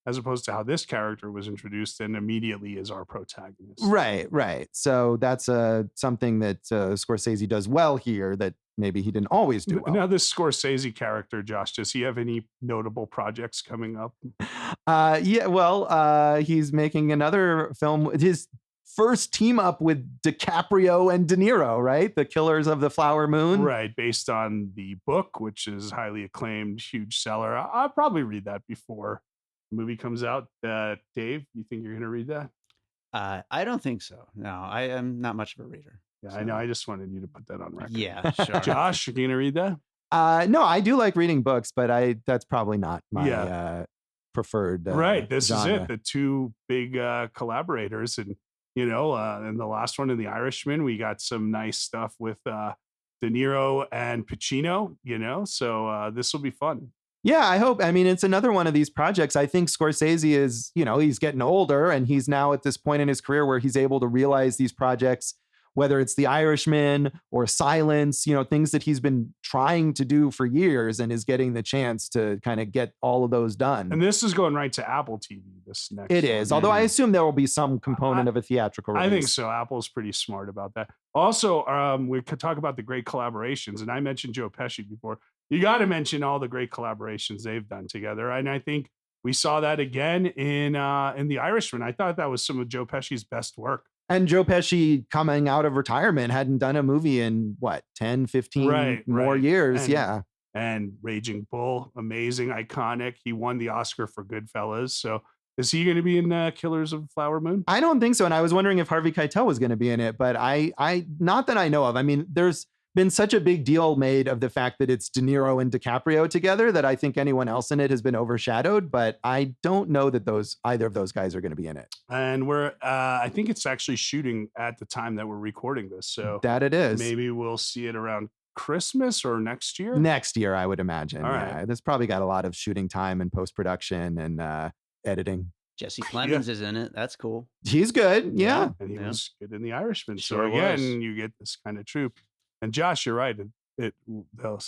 as opposed to how this character was introduced and immediately is our protagonist. Right. So that's something that Scorsese does well here that maybe he didn't always do well. Now, this Scorsese character, Josh, does he have any notable projects coming up? He's making another film. His first team up with DiCaprio and De Niro, right? The Killers of the Flower Moon. Right, based on the book, which is highly acclaimed, huge seller. I'll probably read that before movie comes out. Dave, you think you're going to read that? I don't think so. No, I am not much of a reader. Yeah, so. I know. I just wanted you to put that on record. Yeah, sure. Josh, you going to read that? No, I do like reading books, but that's probably not my preferred. Right. This genre. is it. The 2 big collaborators. And, and the last one in The Irishman, we got some nice stuff with De Niro and Pacino, so this will be fun. Yeah, I hope. I mean, it's another one of these projects. I think Scorsese is, he's getting older and he's now at this point in his career where he's able to realize these projects, whether it's The Irishman or Silence, things that he's been trying to do for years and is getting the chance to kind of get all of those done. And this is going right to Apple TV this next. It is, although I assume there will be some component of a theatrical release. I think so. Apple's pretty smart about that. Also, we could talk about the great collaborations. And I mentioned Joe Pesci before. You got to mention all the great collaborations they've done together. And I think we saw that again in The Irishman. I thought that was some of Joe Pesci's best work. And Joe Pesci, coming out of retirement, hadn't done a movie in 10, 15 more years. And Raging Bull, amazing, iconic. He won the Oscar for Goodfellas. So is he going to be in Killers of the Flower Moon? I don't think so. And I was wondering if Harvey Keitel was going to be in it, but I not that I know of. I mean, there's been such a big deal made of the fact that it's De Niro and DiCaprio together that I think anyone else in it has been overshadowed, but I don't know that either of those guys are going to be in it. And I think it's actually shooting at the time that we're recording this. So that it is. Maybe we'll see it around Christmas or next year? Next year, I would imagine. All right. This probably got a lot of shooting time and post-production and editing. Jesse Plemons is in it. That's cool. He's good. Yeah. And he was good in The Irishman. Sure so again, was. you get this kind of troupe. And Josh, you're right. It'll have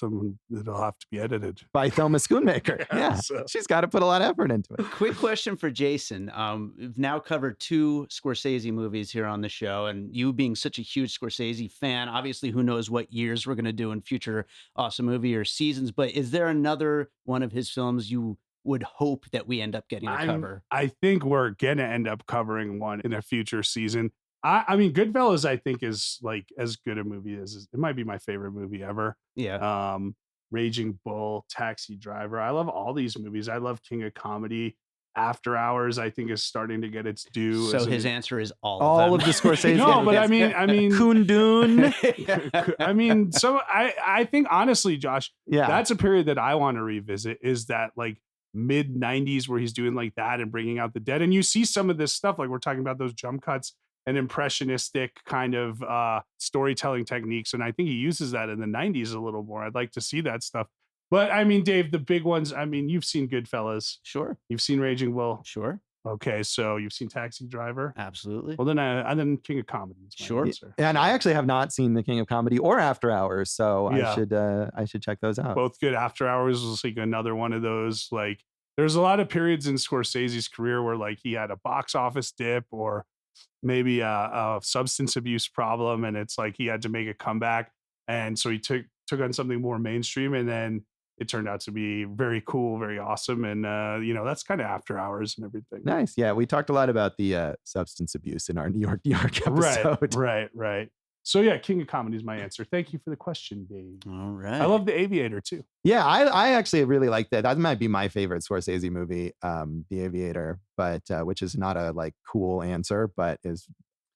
to be edited by Thelma Schoonmaker. Yeah. So. She's got to put a lot of effort into it. Quick question for Jason. We've now covered 2 Scorsese movies here on the show, and you being such a huge Scorsese fan, obviously who knows what years we're going to do in future Awesome Movie or seasons, but is there another one of his films you would hope that we end up getting to cover? I think we're going to end up covering one in a future season. I mean, Goodfellas, I think, is like as good a movie as it might be my favorite movie ever. Yeah. Raging Bull, Taxi Driver. I love all these movies. I love King of Comedy. After Hours, I think, is starting to get its due. So his answer is all All of of them. the Scorsese. No, but I mean, Kundun. I mean, so I think honestly, Josh, Yeah. that's a period that I want to revisit, is that like mid 90s where he's doing like that and bringing out the dead. And you see some of this stuff, like we're talking about those jump cuts and impressionistic kind of storytelling techniques. And I think he uses that in the 90s a little more. I'd like to see that stuff. But I mean, Dave, the big ones, I mean, you've seen Goodfellas. Sure. You've seen Raging Bull. Sure. Okay, so you've seen Taxi Driver. Absolutely. Well, then King of Comedy is my Sure. answer. And I actually have not seen The King of Comedy or After Hours, so Yeah. I should check those out. Both good. After Hours was like another one of those. Like, there's a lot of periods in Scorsese's career where like he had a box office dip or maybe a substance abuse problem, and it's like he had to make a comeback, and so he took on something more mainstream, and then it turned out to be very cool, very awesome, and that's kind of After Hours and everything. Nice. Yeah, we talked a lot about the substance abuse in our New York episode. Right. So yeah, King of Comedy is my answer. Thank you for the question, Dave. All right. I love The Aviator too. Yeah, I actually really like that. That might be my favorite Scorsese movie, The Aviator, but which is not a like cool answer, but is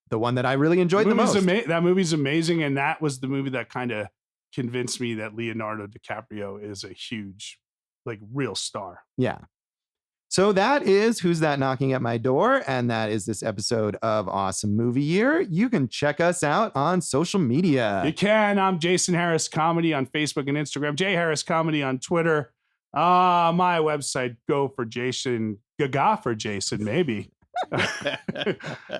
the one that I really enjoyed the most. That movie's amazing, and that was the movie that kind of convinced me that Leonardo DiCaprio is a huge, like, real star. Yeah. So that is Who's That Knocking at My Door? And that is this episode of Awesome Movie Year. You can check us out on social media. You can. I'm Jason Harris Comedy on Facebook and Instagram. Jay Harris Comedy on Twitter. My website, Go for Jason. Gaga for Jason, maybe. We're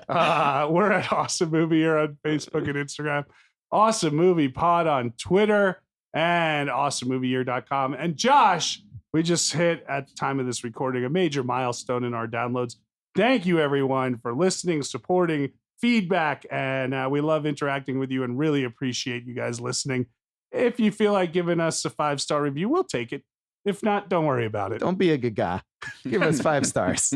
at Awesome Movie Year on Facebook and Instagram. Awesome Movie Pod on Twitter and awesomemovieyear.com. And Josh, we just hit, at the time of this recording, a major milestone in our downloads. Thank you, everyone, for listening, supporting, feedback, and we love interacting with you and really appreciate you guys listening. If you feel like giving us a 5-star review, we'll take it. If not, don't worry about it. Don't be a gaga. Give us 5 stars.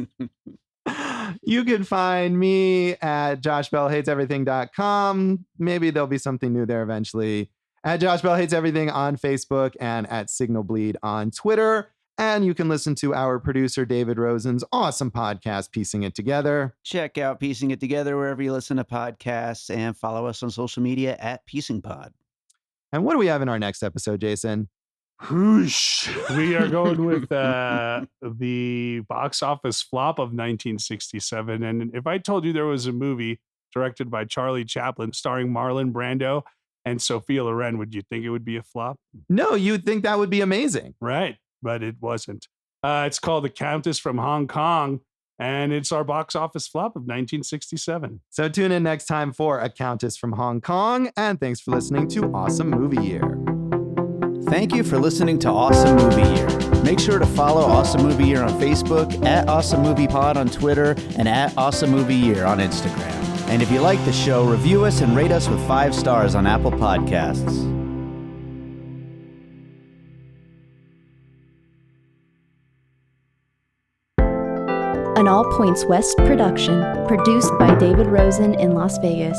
You can find me at joshbellhateseverything.com. Maybe there'll be something new there eventually. At Josh Bell Hates Everything on Facebook and at Signal Bleed on Twitter. And you can listen to our producer, David Rosen's awesome podcast, Piecing It Together. Check out Piecing It Together wherever you listen to podcasts, and follow us on social media at Piecing Pod. And what do we have in our next episode, Jason? Whoosh. We are going with the box office flop of 1967. And if I told you there was a movie directed by Charlie Chaplin starring Marlon Brando and Sophia Loren, would you think it would be a flop? No, you'd think that would be amazing. Right, but it wasn't. It's called The Countess from Hong Kong, and it's our box office flop of 1967. So tune in next time for A Countess from Hong Kong, and thanks for listening to Awesome Movie Year. Thank you for listening to Awesome Movie Year. Make sure to follow Awesome Movie Year on Facebook, at Awesome Movie Pod on Twitter, and at Awesome Movie Year on Instagram. And if you like the show, review us and rate us with 5 stars on Apple Podcasts. An All Points West production, produced by David Rosen in Las Vegas.